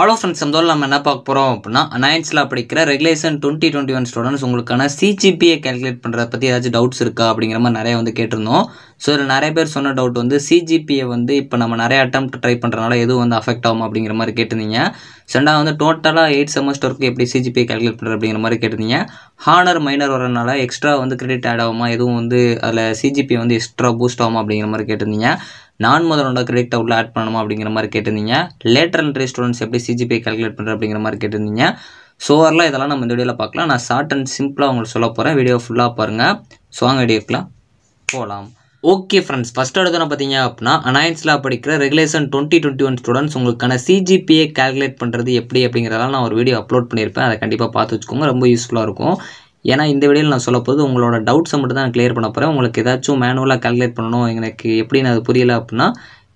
Hello friends, நம்ம என்ன பார்க்க போகிறோம் அப்படின்னா, நைன்த்தில் படிக்கிற ரெகுலேஷன் 2021 ஸ்டூடெண்ட்ஸ் உங்களுக்கான சிஜிபிஏ கேல்குலேட் பண்ணுறத பற்றி ஏதாச்சும் டவுட்ஸ் இருக்கா அப்படிங்கிற மாதிரி நிறைய கேட்டிருந்தோம். ஸோ இதில் நிறைய பேர் சொன்ன டவுட் சிஜிபிஏ இப்போ நம்ம நிறைய அட்டெம்ப்ட் ட்ரை பண்ணுறதுனால எதுவும் அஃபெக்ட் ஆகும் அப்படிங்கிற மாதிரி கேட்டிருந்தீங்க. ரெண்டாவது டோட்டலாக 8 செமஸ்டருக்கு எப்படி சிஜிபிஏ கேல்குலேட் பண்ணுறது அப்படிங்கிற மாதிரி கேட்டிருந்தீங்க. ஹானர் மைனர் வரனால எக்ஸ்ட்ரா கிரெடிட் ஆட் ஆகுமா, எதுவும் அதில் சிஜிபிஏ எக்ஸ்ட்ரா பூஸ்ட் ஆகுமா அப்படிங்கிற மாதிரி கேட்டிருந்தீங்க. நான் முதலோட கிரெடிட் உள்ள ஆட் பண்ணணுமா அப்படிங்கிற மாதிரி கேட்டிருந்தீங்க. லேட்டரல் என்ட்ரி ஸ்டூடெண்ட்ஸ் எப்படி சிஜிபிஏ கால்குலேட் பண்ணுறது அப்படிங்கிற மாதிரி கேட்டிருந்தீங்க. ஸோ வரலாம் இதெல்லாம் நம்ம இந்த வீடியோவில் பார்க்கலாம். நான் ஷார்ட் அண்ட் சிம்பிளாக உங்களுக்கு சொல்ல போகிறேன். வீடியோ ஃபுல்லாக பாருங்கள். ஸோ வாங்க வீடியோக்கெலாம் போகலாம். ஓகே ஃப்ரெண்ட்ஸ், ஃபஸ்ட் எடுத்து பார்த்தீங்க அப்படின்னா, நைன்த்தில் படிக்கிற ரெகுலேஷன் 2021 ஸ்டூடெண்ட்ஸ் உங்களுக்கான சிஜிபிஏ கால்குலேட் பண்ணுறது எப்படி அப்படிங்கிறதெல்லாம் நான் ஒரு வீடியோ அப்லோட் பண்ணியிருப்பேன். அதை கண்டிப்பாக பார்த்து வச்சுக்கோங்க, ரொம்ப யூஸ்ஃபுல்லாக இருக்கும். ஏன்னா இந்த வீடியோவில் நான் சொல்ல போது உங்களோட டவுட்ஸை மட்டும் தான் நான் கிளியர் பண்ண போகிறேன். உங்களுக்கு ஏதாச்சும் மேனுவலாக கால்குலேட் பண்ணணும், எனக்கு எப்படின்னு அது புரியல அப்படின்னா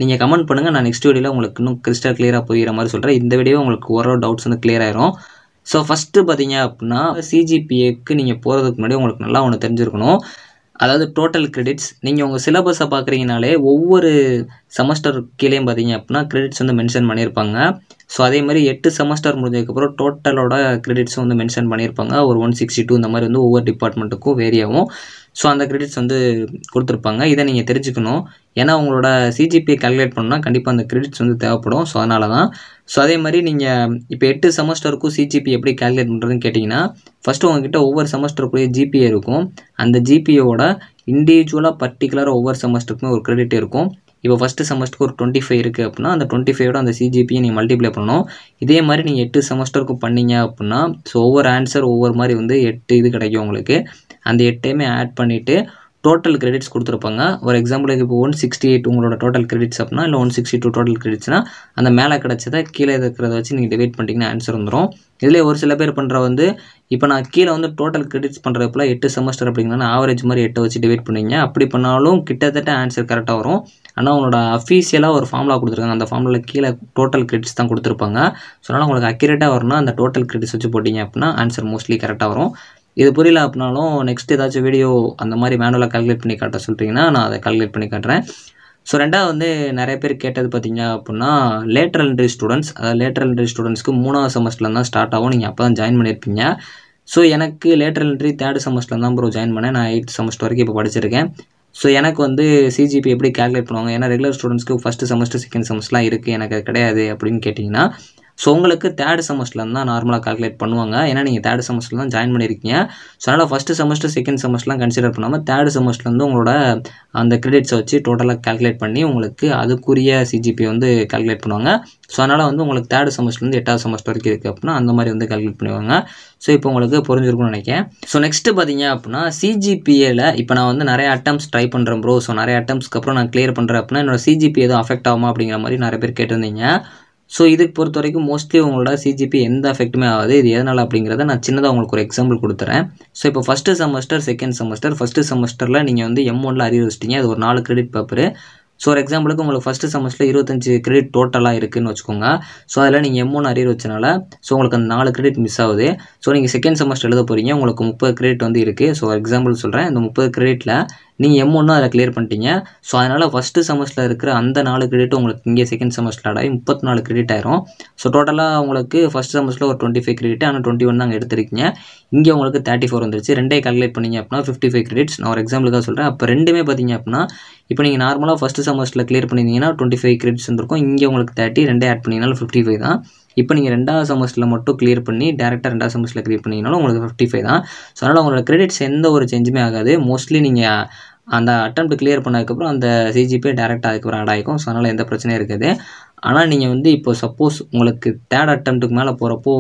நீங்கள் கமெண்ட் பண்ணுங்கள். நான் நெக்ஸ்ட் வீடியோவில் உங்களுக்கு இன்னும் கிறிஸ்டல் கிளியராக புரிகிற மாதிரி சொல்கிறேன். இந்த வீடியோ உங்களுக்கு ஓரளவு டவுட்ஸ் கிளியர் ஆயிரும். ஸோ ஃபஸ்ட்டு பார்த்தீங்க அப்படின்னா, சிஜிபிஏக்கு நீங்கள் போகிறதுக்கு முன்னாடி உங்களுக்கு நல்லா ஒன்று தெரிஞ்சிருக்கணும். அதாவது டோட்டல் கிரெடிட்ஸ் நீங்கள் உங்கள் சிலபஸை பார்க்குறீங்கனாலே ஒவ்வொரு செமஸ்டர் கீழேயும் பார்த்தீங்க அப்படின்னா கிரெடிட்ஸ் மென்ஷன் பண்ணியிருப்பாங்க. ஸோ அதே மாதிரி 8 செமஸ்டர் முடிஞ்சதுக்கப்புறம் டோட்டலோட கிரெடிட்ஸும் மென்ஷன் பண்ணியிருப்பாங்க. ஒரு 162 இந்த மாதிரி ஒவ்வொரு டிபார்ட்மெண்ட்டுக்கும் வேரி ஆகும். ஸோ அந்த கிரெடிட்ஸ் கொடுத்துருப்பாங்க. இதை நீங்கள் தெரிஞ்சுக்கணும். ஏன்னா உங்களோட சிஜிபிஏ கால்குலேட் பண்ணால் கண்டிப்பாக அந்த கிரெடிட்ஸ் தேவைப்படும். ஸோ அதனால தான். ஸோ அதே மாதிரி நீங்கள் இப்போ 8 செமஸ்டருக்கும் சிஜிபிஏ எப்படி கால்குலேட் பண்ணுறதுன்னு கேட்டிங்கன்னா, ஃபஸ்ட்டு உங்ககிட்ட ஒவ்வொரு செமஸ்டருக்குள்ளேயே ஜிபிஏ இருக்கும். அந்த ஜிபிஏவோட இண்டிவிஜுவலாக பர்டிகுலராக ஒவ்வொரு செமஸ்டருக்குமே ஒரு கிரெடிட் இருக்கும். இப்போ ஃபஸ்ட்டு செமஸ்டருக்கு ஒரு 25 இருக்குது அப்படின்னா அந்த 25ஓட அந்த சிஜிபியை நீங்கள் மல்டிப்ளை பண்ணணும். இதே மாதிரி நீங்கள் 8 செமஸ்டருக்கு பண்ணீங்க அப்படின்னா ஸோ ஒவ்வொரு ஆன்சர் ஒவ்வொரு மாதிரி 8 இது கிடைக்கும் உங்களுக்கு. அந்த 8ஐயுமே ஆட் பண்ணிவிட்டு டோட்டல் கிரெடிட்ஸ் கொடுத்துருப்பாங்க. ஒரு எக்ஸாம்பிளுக்கு இப்போ 168 உங்களோட டோட்டல் கிரெடிட்ஸ் அப்படின்னா, இல்லை 162 டோட்டல் கிரெடிட்ஸ்னால் அந்த மேலே கிடச்சதை கீழே இருக்கிறத வச்சு நீங்கள் டிவைட் பண்ணிட்டீங்கன்னா ஆன்சர் வந்துடும். இதிலே ஒரு சில பேர் பண்ணுற இப்போ நான் கீழே டோட்டல் கிரெடிட்ஸ் பண்ணுறதுக்குள்ள 8 செமஸ்டர் அப்படிங்கன்னா ஆவரேஜ் மாதிரி 8 வச்சு டிவைட் பண்ணுவீங்க. அப்படி பண்ணாலும் கிட்டத்தட்ட ஆன்சர் கரெக்டாக வரும். ஆனால் உங்களோட அஃபீஷியலாக ஒரு ஃபார்முலா கொடுத்துருக்காங்க. அந்த ஃபார்முலாவில் கீழே டோட்டல் கிரெடிட்ஸ் தான் கொடுத்துருப்பாங்க. ஸோ அதனால் உங்களுக்கு அக்யூரேட்டாக வரணும்னா அந்த டோட்டல் கிரெடிட்ஸ் வச்சு போட்டிங்க அப்படின்னா ஆன்சர் மோஸ்ட்லி கரெக்டாக வரும். இது புரியல அப்படின்னாலும் நெக்ஸ்ட் ஏதாச்சும் வீடியோ அந்த மாதிரி மேனுவலாக கால்குலேட் பண்ணி காட்ட சொல்லிட்டீங்கன்னா நான் அதை கால்குலேட் பண்ணி காட்டுறேன். ஸோ ரெண்டாவது நிறைய பேர் கேட்டது பார்த்தீங்க அப்படின்னா, லேட்டரல் என்ட்ரி ஸ்டூடெண்ட்ஸ். அதாவது லேட்டரல் என்ட்ரி ஸ்டூடெண்ட்ஸ்க்கு 3ஆவது செமஸ்டரில் தான் ஸ்டார்ட் ஆகும். நீங்கள் அப்போ தான் ஜாயின் பண்ணியிருப்பீங்க. ஸோ எனக்கு லேட்டரல் என்ட்ரி 3rd செமஸ்டரில் தான் ஜாயின் பண்ணேன். நான் 8th செமஸ்டர் வரைக்கும் இப்போ படிச்சிருக்கேன். ஸோ எனக்கு சிஜிபி எப்படி கால்குலேட் பண்ணுவாங்க, ஏன்னா ரெகுலர் ஸ்டூடெண்ட்ஸ்க்கு ஃபஸ்ட்டு செமஸ்டர் செகண்ட் செமஸ்டர்லாம் இருக்குது, எனக்கு அது கிடையாது அப்படின்னு கேட்டிங்கன்னா, ஸோ உங்களுக்கு 3rd செமஸ்டரில் தான் நார்மலாக கால்குலேட் பண்ணுவாங்க. ஏன்னா நீங்கள் 3rd செமஸ்டரில் தான் ஜாயின் பண்ணியிருக்கீங்க. ஸோ அதனால் ஃபஸ்ட்டு செமஸ்டர் செகண்ட் செமஸ்டர்லாம் கன்சிடர் பண்ணாமல் 3rd செமஸ்டர்லேருந்து உங்களோட அந்த கிரெடிட்ஸை வச்சு டோட்டலாக கால்குலேட் பண்ணி உங்களுக்கு அதுக்குரிய சிஜிபி கால்குலேட் பண்ணுவாங்க. ஸோ அதனால் உங்களுக்கு 3rd செமஸ்டர்லேருந்து 8வது செமஸ்டர் வரைக்கும் இருக்குது அப்படின்னா அந்த மாதிரி கால்குலேட் பண்ணுவாங்க. ஸோ இப்போ உங்களுக்கு புரிஞ்சிருக்கும்னு நினைக்கிறேன். ஸோ நெக்ஸ்ட்டு பார்த்தீங்க அப்படின்னா, சிஜிபிஏல இப்போ நான் நிறைய அட்டம்ப்ட்ஸ் ட்ரை பண்ணுறேன் ப்ரோ. ஸோ நிறைய அட்டம்ப்ட்ஸ்க்கு அப்புறம் நான் கிளியர் பண்ணுறேன் அப்படின்னா என்னோட சிஜிபி எதுவும் அஃபெக்ட் ஆகுமா அப்படிங்கிற மாதிரி நிறைய பேர் கேட்டிருந்தீங்க. ஸோ இதுக்கு பொறுத்த வரைக்கும் மோஸ்ட்லி உங்களோட சிஜிபி எந்த எஃபெக்ட்டுமே ஆகாது. இது எதனால் அப்படிங்கிறத நான் சின்னதாக உங்களுக்கு ஒரு எக்ஸாம்பிள் கொடுத்துறேன். ஸோ இப்போ first semester second semester, first செமஸ்டரில் நீங்கள் M1ல் அரியர் வச்சிட்டீங்க. அது ஒரு 4 கிரெடிட் பேப்பரு. ஸோ ஒரு எக்ஸாம்பிளுக்கு உங்களுக்கு ஃபஸ்ட்டு செமஸ்டரில் 25 கிரெடிட் டோட்டலாக இருக்குதுன்னு வச்சுக்கோங்க. ஸோ அதில் நீங்கள் M1 அரியர் வச்சனால ஸோ உங்களுக்கு அந்த 4 கிரெடிட் மிஸ் ஆகுது. ஸோ நீங்கள் செகண்ட் செமஸ்டர் எழுத போகிறீங்க, உங்களுக்கு 30 கிரெடிட் இருக்குது. ஸோ எக்ஸாம்பிள் சொல்கிறேன், இந்த 30 கிரெடிட்டில் நீங்கள் M1 அதில் கிளியர் பண்ணிட்டீங்க. ஸோ அதனால் ஃபஸ்ட்டு செமஸ்டரில் இருக்கிற அந்த 4 கிரெடிட் உங்களுக்கு இங்கே செகண்ட் செமஸ்டர் ஆகி 34 கிரெடிட் ஆயிரும். ஸோ டோட்டலாக உங்களுக்கு ஃபஸ்ட் செமஸ்டரில் ஒரு 25 கிரெடிட், ஆனால் 21 தான் அங்கே எடுத்திருக்கீங்க. இங்கே உங்களுக்கு 34 வந்துருச்சு. ரெண்டே கால்குலேட் பண்ணிங்க அப்படின்னா 55 கிரெடிட்ஸ். நான் ஒரு எக்ஸாம்பிளுக்காக சொல்கிறேன். அப்போ ரெண்டுமே பார்த்தீங்க அப்படின்னா, இப்போ நீங்கள் நார்மலாக ஃபஸ்ட்டு செமஸ்டரில் கிளியர் பண்ணியிருந்தீங்கன்னா 25 கிரெடிட்ஸ் வந்துருக்கும். இங்கே உங்களுக்கு 30, ரெண்டே ஆட் பண்ணிங்கனாலும் 55 தான். இப்போ நீங்கள் 2வது செமஸ்டரில் மட்டும் கிளியர் பண்ணி டேரெக்டாக 2வது செமஸ்டரில் கிளியர் பண்ணிங்கனாலும் உங்களுக்கு 55 தான். ஸோ அதனால் உங்களோட கிரெடிட்ஸ் எந்த ஒரு சேஞ்சுமே ஆகாது. மோஸ்ட்லி நீங்கள் அந்த அட்டெம்ப்ட் கிளியர் பண்ணதுக்கப்புறம் அந்த சிஜிபிஏ டேரெக்டாக அதுக்கப்புறம் ஆட் ஆகிக்கும். ஸோ அதனால் எந்த பிரச்சனையும் இருக்காது. ஆனால் நீங்கள் இப்போ சப்போஸ் உங்களுக்கு 3rd அட்டெம்ப்ட்டுக்கு மேலே போகிறப்போ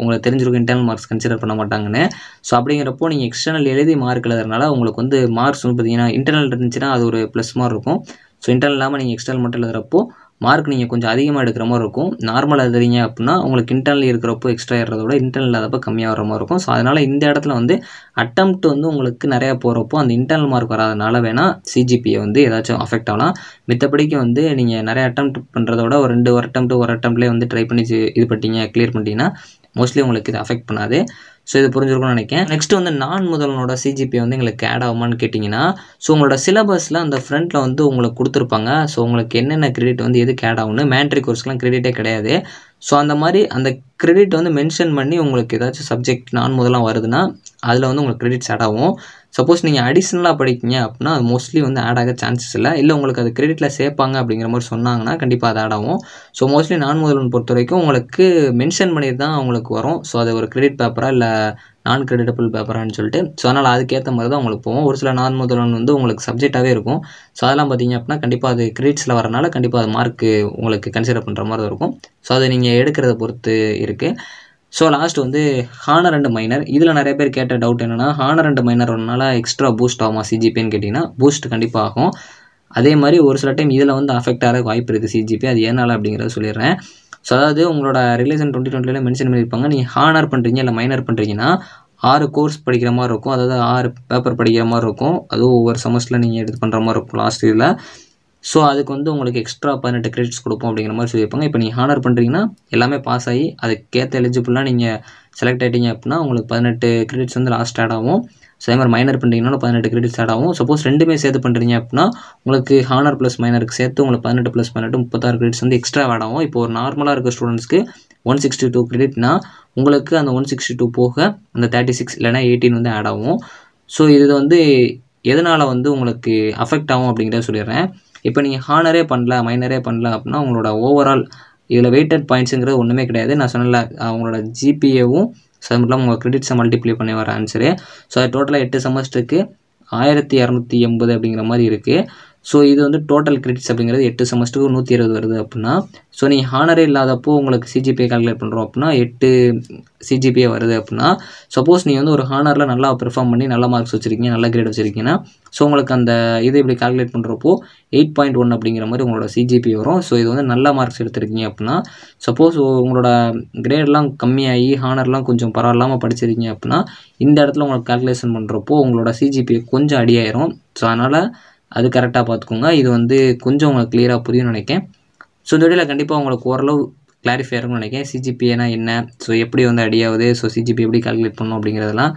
உங்களுக்கு தெரிஞ்சிருக்கும் இன்டர்னல் மார்க்ஸ் கன்சிடர் பண்ண மாட்டாங்கன்னு. ஸோ அப்படிங்கிறப்போ நீங்கள் எக்ஸ்டர்னல் எழுதி மார்க் எழுதுறதுனால உங்களுக்கு மார்க்ஸ் பார்த்தீங்கன்னா இன்டர்னல் இருந்துச்சுன்னா அது ஒரு ப்ளஸ் மார்க் இருக்கும். ஸோ இன்டர்னல் இல்லாமல் நீங்கள் எக்ஸ்டர்னல் மட்டும் எழுதுறப்போ மார்க் நீங்கள் கொஞ்சம் அதிகமாக எடுக்கிற மாதிரி இருக்கும். நார்மல் எழுதுறீங்க அப்படின்னா உங்களுக்கு இன்டர்னல் இருக்கிறப்போ எக்ஸ்ட்ரா ஏறதை விட இன்டர்னல் இல்லாதப்போ கம்மியாக வர மாதிரி இருக்கும். ஸோ அதனால் இந்த இடத்துல அட்டெம்ப்ட் உங்களுக்கு நிறையா போகிறப்போ அந்த இன்டர்னல் மார்க் வராதனால வேணால் சிஜிபியை ஏதாச்சும் அஃபெக்ட் ஆகலாம். மித்தபடிக்கு நீங்கள் நிறைய அட்டெம்ப்ட் பண்ணுறத விட ஒரு 2 அட்டெம்ப்ட்லேயே ட்ரை பண்ணி இது பண்ணிட்டீங்க கிளியர் பண்ணிட்டீங்கன்னா மோஸ்ட்லி உங்களுக்கு இது அஃபெக்ட் பண்ணாது. ஸோ இது புரிஞ்சிருக்கும்னு நினைக்கிறேன். நெக்ஸ்ட் வந்து நான் முதல்வனோட சிஜிபிஏ வந்து எங்களுக்கு ஆட் ஆகுமான்னு கேட்டிங்கன்னா, ஸோ உங்களோட சிலபஸில் அந்த ஃப்ரண்ட்டில் வந்து உங்களுக்கு கொடுத்துருப்பாங்க. ஸோ உங்களுக்கு என்னென்ன கிரெடிட் வந்து எதுக்கு ஆட் ஆகும்னு. மேண்ட்ரி கோர்ஸ்க்குலாம் கிரெடிட்டே கிடையாது. ஸோ அந்த மாதிரி அந்த கிரெடிட் வந்து மென்ஷன் பண்ணி உங்களுக்கு ஏதாச்சும் சப்ஜெக்ட் நான் முதலாம் வருதுன்னா அதில் வந்து உங்களுக்கு கிரெடிட்ஸ் ஆட் ஆகும். சப்போஸ் நீங்கள் அடிஷ்னலாக படிக்கீங்க அப்படின்னா அது மோஸ்ட்லி வந்து ஆட் ஆக சான்சஸ் இல்லை உங்களுக்கு அது கிரெடிட்டில் சேர்ப்பாங்க அப்படிங்கிற மாதிரி சொன்னாங்கன்னா கண்டிப்பாக அது ஆட் ஆகும். ஸோ மோஸ்ட்லி நான் முதல்வன் பொறுத்த வரைக்கும் உங்களுக்கு மென்ஷன் பண்ணிட்டு தான் உங்களுக்கு வரும். ஸோ அது ஒரு கிரெடிட் பேப்பரா இல்லை நான் கிரெடிட்டபிள் பேப்பரான்னு சொல்லிட்டு. ஸோ அதனால் அதுக்கேற்ற மாதிரி தான் உங்களுக்கு போகும். ஒரு சில நான் முதல்வன் வந்து உங்களுக்கு சப்ஜெக்டாகவே இருக்கும். ஸோ அதெல்லாம் பார்த்தீங்க அப்படின்னா கண்டிப்பாக அது கிரெடிட்ஸில் வரனால கண்டிப்பாக அது மார்க்கு உங்களுக்கு கன்சிடர் பண்ணுற மாதிரி தான் இருக்கும். ஸோ அதை நீங்கள் எடுக்கிறத பொறுத்து இருக்குது. ஸோ லாஸ்ட் வந்து ஹானர் அண்ட் மைனர். இதில் நிறைய பேர் கேட்ட டவுட் என்னென்னா, ஹானர் அண்ட் மைனர் ஒன்றால் எக்ஸ்ட்ரா பூஸ்ட் ஆகுமா சிஜிபின்னு கேட்டிங்கன்னா, பூஸ்ட் கண்டிப்பாக ஆகும். அதே மாதிரி ஒரு சில டைம் இதில் வந்து அஃபெக்ட் ஆக வாய்ப்பு இருக்குது சிஜிபி. அது ஏனால் அப்படிங்கிறத சொல்லிடுறேன். ஸோ அதாவது உங்களோட ரெகுலேஷன் 2020 மென்ஷன் பண்ணியிருப்பாங்க. நீங்கள் ஹானர் பண்ணுறீங்க இல்லை மைனர் பண்ணுறீங்கன்னா 6 கோர்ஸ் படிக்கிற மாதிரி இருக்கும். அதாவது 6 பேப்பர் படிக்கிற மாதிரி இருக்கும். அதுவும் ஒவ்வொரு செமஸ்டரில் நீங்கள் எடுத்து பண்ணுற மாதிரி இருக்கும் லாஸ்ட் இயரில். ஸோ அதுக்கு வந்து உங்களுக்கு எக்ஸ்ட்ரா 18 கிரெடிட்ஸ் கொடுப்போம் அப்படிங்கிற மாதிரி சொல்லியிருப்பாங்க. இப்போ நீங்கள் ஹானர் பண்ணுறீங்கன்னா எல்லாமே பாஸ் ஆகி அதுக்கேற்ற எலிஜிபிளாக நீங்கள் செலக்ட் ஆகிட்டீங்க அப்படின்னா உங்களுக்கு 18 கிரெடிட்ஸ் வந்து லாஸ்ட் ஆட் ஆகும். ஸோ அதே மாதிரி மைனர் பண்ணுறீங்கன்னா 18 கிரெடிட்ஸ் ஆட் ஆகும். சப்போஸ் ரெண்டுமே சேர்த்து பண்ணுறீங்க அப்படின்னா உங்களுக்கு ஹானர் ப்ளஸ் மைனருக்கு சேர்த்து உங்களுக்கு 18 + 18 36 கிரெடிட்ஸ் வந்து எக்ஸ்ட்ரா ஆட் ஆகும். இப்போ ஒரு நார்மலாக இருக்க ஸ்டூடெண்ட்ஸ்க்கு 162 கிரெடிட்னா உங்களுக்கு அந்த 162 போக அந்த 36 இல்லைனா 18 வந்து ஆட் ஆகும். ஸோ இது வந்து எதனால் வந்து உங்களுக்கு அஃபெக்ட் ஆகும் அப்படிங்கிறத சொல்லிடுறேன். இப்போ நீங்கள் ஹானரே பண்ணல மைனரே பண்ணல அப்படின்னா உங்களோட ஓவரால் இதில் வெயிட்டட் பாயிண்ட்ஸுங்கிறது ஒன்றுமே கிடையாது. நான் சொன்னல அவங்களோட ஜிபிஏவும் ஸோ அது மட்டும் இல்லாமல் உங்கள் கிரெடிட்ஸை மல்டிப்ளை பண்ணி வர ஆன்சரு. ஸோ அது டோட்டலாக 8 செமஸ்டருக்கு 1280 அப்படிங்கிற மாதிரி இருக்குது. ஸோ இது வந்து டோட்டல் கிரெடிட்ஸ் அப்படிங்கிறது 8 செமஸ்டருக்கு 120 வருது அப்படின்னா, ஸோ நீங்கள் ஹானரே இல்லாதப்போ உங்களுக்கு சிஜிபிஏ கால்குலேட் பண்ணுறோம் அப்படின்னா 8 சிஜிபிஏ வருது அப்படின்னா, சப்போஸ் நீங்கள் வந்து ஒரு ஹானரில் நல்லா பெர்ஃபார்ம் பண்ணி நல்ல மார்க்ஸ் வச்சுருக்கீங்க, நல்ல கிரேட் வச்சுருக்கீங்கன்னா, ஸோ உங்களுக்கு அந்த இது இப்படி கால்குலேட் பண்ணுறப்போ 8.1 அப்படிங்கிற மாதிரி உங்களோட சிஜிபி வரும். ஸோ இது வந்து நல்ல மார்க்ஸ் எடுத்திருக்கீங்க அப்படின்னா, சப்போஸ் உங்களோட கிரேட்லாம் கம்மியாகி ஹானர்லாம் கொஞ்சம் பரவாயில்லாமல் படிச்சிருக்கீங்க அப்படின்னா, இந்த இடத்துல உங்களுக்கு கால்குலேஷன் பண்ணுறப்போ உங்களோட சிஜிபிஏ கொஞ்சம் அடியாயிரும். ஸோ அதனால் அது கரெக்டாக பார்த்துக்கோங்க. இது வந்து கொஞ்சம் உங்களுக்கு கிளியராக புரியும்னு நினைக்கிறேன். ஸோ இந்த வீடியோவில் கண்டிப்பாக உங்களுக்கு ஓரளவு கிளாரிஃபை இருக்கும்னு நினைக்கிறேன். சிஜிபிஏனா என்ன, ஸோ எப்படி வந்து அடியாகுது, ஸோ சிஜிபி எப்படி கால்குலேட் பண்ணணும் அப்படிங்கிறதெல்லாம்.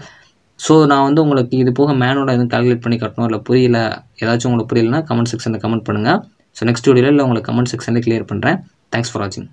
ஸோ நான் வந்து உங்களுக்கு இது போக மேனோட எதுவும் கால்குலேட் பண்ணி கட்டணும் இல்லை புரியல ஏதாச்சும் உங்களுக்கு புரியலன்னா கமெண்ட் செக்ஷனில் கமெண்ட் பண்ணுங்கள். ஸோ நெக்ஸ்ட் வீடியோவில் உங்களுக்கு கமெண்ட் செக்ஷனில் கிளியர் பண்ணுறேன். தேங்க்ஸ் ஃபார் வாட்சிங்.